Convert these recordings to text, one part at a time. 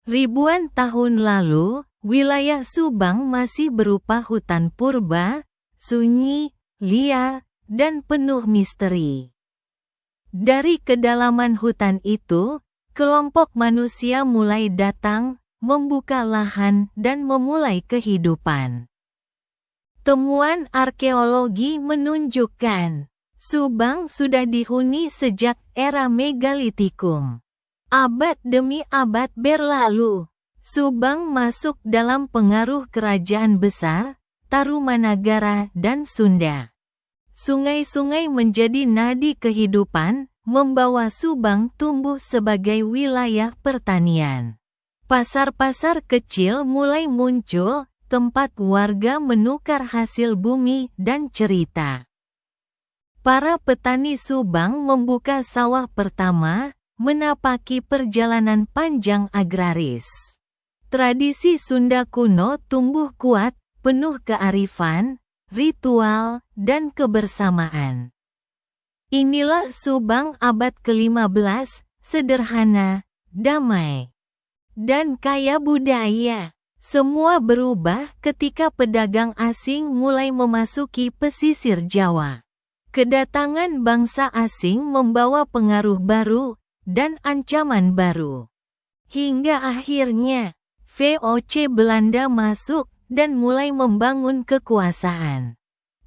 Ribuan tahun lalu, wilayah Subang masih berupa hutan purba, sunyi, liar, dan penuh misteri. Dari kedalaman hutan itu, kelompok manusia mulai datang, membuka lahan dan memulai kehidupan. Temuan arkeologi menunjukkan, Subang sudah dihuni sejak era megalitikum. Abad demi abad berlalu, Subang masuk dalam pengaruh kerajaan besar, Tarumanagara dan Sunda. Sungai-sungai menjadi nadi kehidupan, membawa Subang tumbuh sebagai wilayah pertanian. Pasar-pasar kecil mulai muncul, tempat warga menukar hasil bumi dan cerita. Para petani Subang membuka sawah pertama, menapaki perjalanan panjang agraris. Tradisi Sunda kuno tumbuh kuat, penuh kearifan, ritual, dan kebersamaan. Inilah Subang abad ke-15, sederhana, damai, dan kaya budaya. Semua berubah ketika pedagang asing mulai memasuki pesisir Jawa. Kedatangan bangsa asing membawa pengaruh baru dan ancaman baru. Hingga akhirnya, VOC Belanda masuk dan mulai membangun kekuasaan.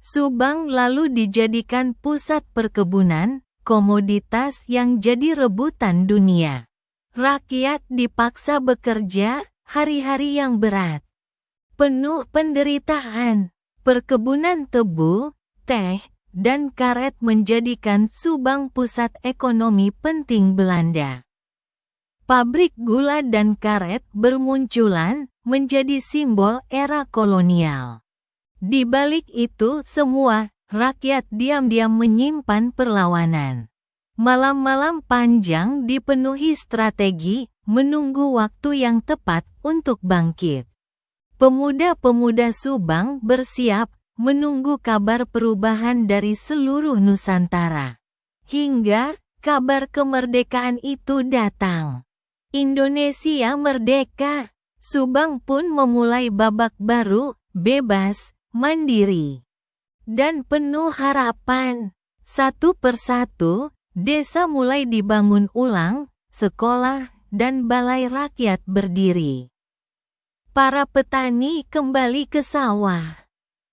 Subang lalu dijadikan pusat perkebunan, komoditas yang jadi rebutan dunia. Rakyat dipaksa bekerja, hari-hari yang berat, penuh penderitaan. Perkebunan tebu, teh, dan karet menjadikan Subang pusat ekonomi penting Belanda. Pabrik gula dan karet bermunculan, menjadi simbol era kolonial. Di balik itu semua, rakyat diam-diam menyimpan perlawanan. Malam-malam panjang dipenuhi strategi, menunggu waktu yang tepat untuk bangkit. Pemuda-pemuda Subang bersiap, menunggu kabar perubahan dari seluruh Nusantara. Hingga, kabar kemerdekaan itu datang. Indonesia merdeka. Subang pun memulai babak baru, bebas, mandiri, dan penuh harapan. Satu persatu, desa mulai dibangun ulang, sekolah, dan balai rakyat berdiri. Para petani kembali ke sawah.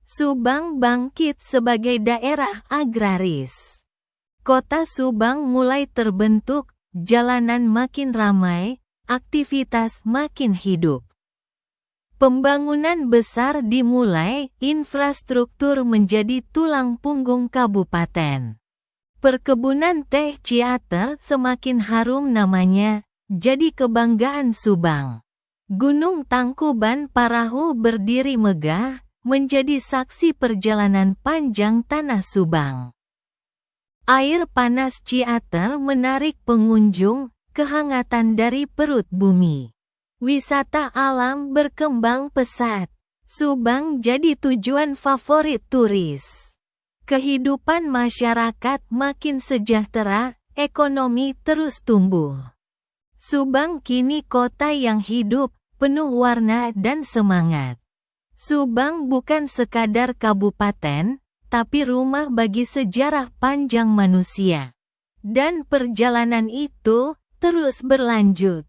Subang bangkit sebagai daerah agraris. Kota Subang mulai terbentuk, jalanan makin ramai, aktivitas makin hidup. Pembangunan besar dimulai, infrastruktur menjadi tulang punggung kabupaten. Perkebunan teh Ciater semakin harum namanya, jadi kebanggaan Subang. Gunung Tangkuban Parahu berdiri megah, menjadi saksi perjalanan panjang tanah Subang. Air panas Ciater menarik pengunjung, kehangatan dari perut bumi. Wisata alam berkembang pesat. Subang jadi tujuan favorit turis. Kehidupan masyarakat makin sejahtera, ekonomi terus tumbuh. Subang kini kota yang hidup, penuh warna dan semangat. Subang bukan sekadar kabupaten, tapi rumah bagi sejarah panjang manusia. Dan perjalanan itu terus berlanjut.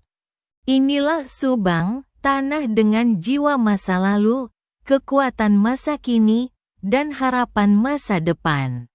Inilah Subang, tanah dengan jiwa masa lalu, kekuatan masa kini, dan harapan masa depan.